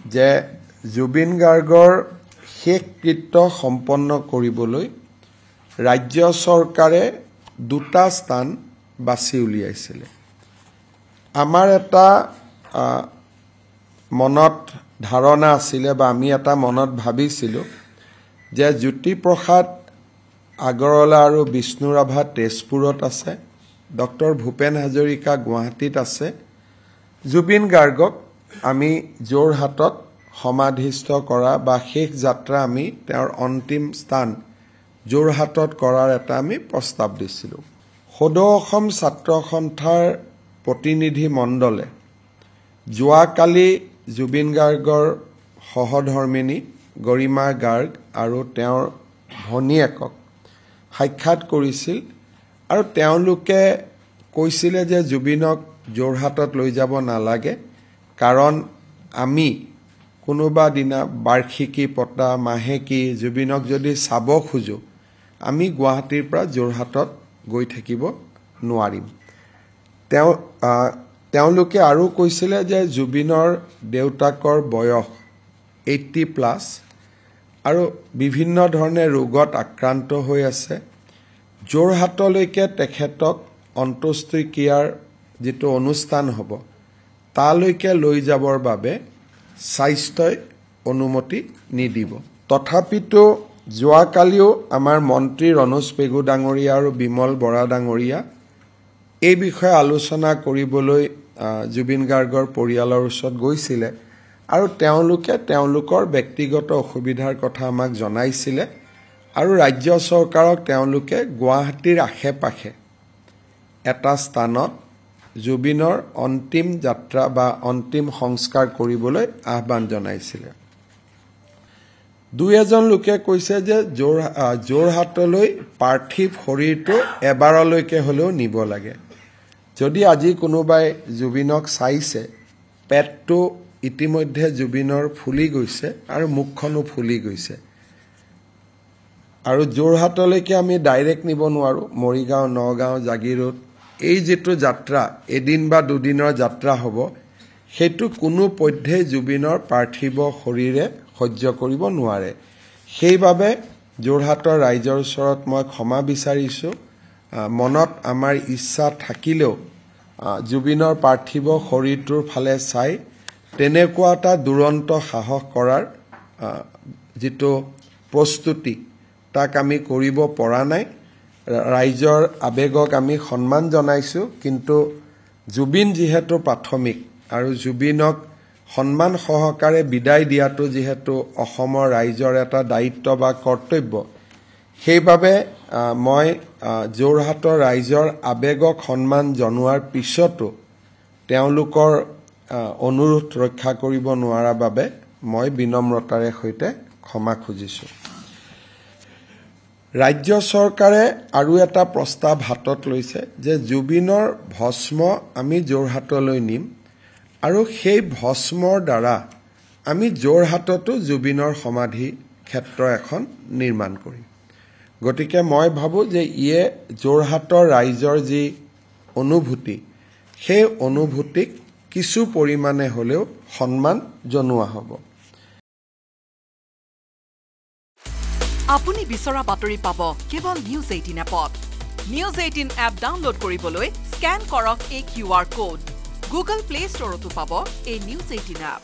যে জুবিন গাৰ্গৰ শেষ কৃত্য সম্পন্ন কৰিবলৈ ৰাজ্য চৰকাৰে দুটা স্থান বাছি উলিয়াইছিল। আমাৰ এটা মনত ধাৰণা আছিল বা আমি এটা মনত ভাবিছিলোঁ যে জ্যোতিপ্ৰসাদ আগৰৱালা আৰু বিষ্ণু ৰাভা তেজপুৰত আছে, ডক্টৰ ভূপেন হাজৰিকা গুৱাহাটীত আছে, জুবিন গাৰ্গক আমি যোৰহাটত সমাধিস্থ কৰা বা শেষ যাত্ৰা আমি তেওঁৰ অন্তিম স্থান যোৰহাটত কৰাৰ এটা আমি প্ৰস্তাৱ দিছিলোঁ। সদৌ অসম ছাত্ৰ সন্থাৰ প্ৰতিনিধি মণ্ডলে যোৱাকালি জুবিন গাৰ্গৰ সহধৰ্মিনী গৰিমা গাৰ্গ আৰু তেওঁৰ ভনীয়েকক সাক্ষাৎ কৰিছিল আৰু তেওঁলোকে কৈছিলে যে জুবিনক যোৰহাটত লৈ যাব নালাগে, কাৰণ আমি কোনোবা দিনা বাৰ্ষিকী পতা মাহেকী জুবিনক যদি চাব খোজো আমি গুৱাহাটীৰ পৰা যোৰহাটত গৈ থাকিব নোৱাৰিম। তেওঁলোকে আৰু কৈছিলে যে জুবিনৰ দেউতাকৰ বয়স 80+ আৰু বিভিন্ন ধৰণে ৰোগত আক্ৰান্ত হৈ আছে। যোৰহাটলৈকে তেখেতক অন্ত্যেষ্টিক্ৰিয়াৰ যিটো অনুষ্ঠান হ'ব তালৈকে লৈ যাবৰ বাবে স্বাস্থ্যই অনুমতি নিদিব। তথাপিতো যোৱাকালিও আমাৰ মন্ত্ৰী ৰণোজ পেগু ডাঙৰীয়া আৰু বিমল বৰা ডাঙৰীয়া এই বিষয়ে আলোচনা কৰিবলৈ জুবিন গাৰ্গৰ পৰিয়ালৰ ওচৰত গৈছিলে আৰু তেওঁলোকে তেওঁলোকৰ ব্যক্তিগত অসুবিধাৰ কথা আমাক জনাইছিলে আৰু ৰাজ্য চৰকাৰক তেওঁলোকে গুৱাহাটীৰ আশে-পাশে এটা স্থানত জুবিনৰ অন্তিম যাত্ৰা বা অন্তিম সংস্কাৰ কৰিবলৈ আহ্বান জনাইছিলে। দুই এজন লোকে কৈছে যে যোৰহাটলৈ পাৰ্থিৱ শৰীৰটো এবাৰলৈকে হ'লেও নিব লাগে। যদি আজি কোনোবাই জুবিনক চাইছে, পেটটো ইতিমধ্যে জুবিনৰ ফুলি গৈছে আৰু মুখখনো ফুলি গৈছে আৰু যোৰহাটলৈকে আমি ডাইৰেক্ট নিব নোৱাৰোঁ। মৰিগাঁও, নগাঁও, জাগিৰোড এই যিটো যাত্ৰা এদিন বা দুদিনৰ যাত্ৰা হ'ব সেইটো কোনো পধ্যেই জুবিনৰ পাৰ্থিৱ শৰীৰে সহ্য কৰিব নোৱাৰে। সেইবাবে যোৰহাটৰ ৰাইজৰ ওচৰত মই ক্ষমা বিচাৰিছোঁ। মনত আমাৰ ইচ্ছা থাকিলেও জুবিনৰ পাৰ্থিৱ শৰীৰটোৰ ফালে চাই তেনেকুৱা এটা দুৰন্ত সাহস কৰাৰ যিটো প্ৰস্তুতি তাক আমি কৰিব পৰা নাই। ৰাইজৰ আৱেগক আমি সন্মান জনাইছোঁ, কিন্তু জুবিন যিহেতু প্ৰাথমিক আৰু জুবিনক সন্মান সহকাৰে বিদায় দিয়াটো যিহেতু অসমৰ ৰাইজৰ এটা দায়িত্ব বা কৰ্তব্য, সেইবাবে মই যোৰহাটৰ ৰাইজৰ আৱেগক সন্মান জনোৱাৰ পিছতো তেওঁলোকৰ অনুৰোধ ৰক্ষা কৰিব নোৱাৰাৰ বাবে মই বিনম্ৰতাৰে সৈতে ক্ষমা খুজিছোঁ। ৰাজ্য চৰকাৰে আৰু এটা প্ৰস্তাৱ হাতত লৈছে যে জুবিনৰ ভস্ম আমি যোৰহাটলৈ নিম আৰু সেই ভস্মৰ দ্বাৰা আমি যোৰহাটতো জুবিনৰ সমাধি ক্ষেত্ৰ এখন নিৰ্মাণ কৰিম। গতিকে মই ভাবোঁ যে ইয়ে যোৰহাটৰ ৰাইজৰ যি অনুভূতি সেই অনুভূতিক কিছু পৰিমাণে হ'লেও সন্মান জনোৱা হ'ব। আপুনি বিচৰা বাতৰি পাব কেৱল নিউজ 18 এপত। নিউজ 18 এপ ডাউনলোড কৰিবলৈ স্কেন কৰক এই QR কোড। গুগল প্লে ষ্টৰতো পাব এই নিউজ 18 এপ।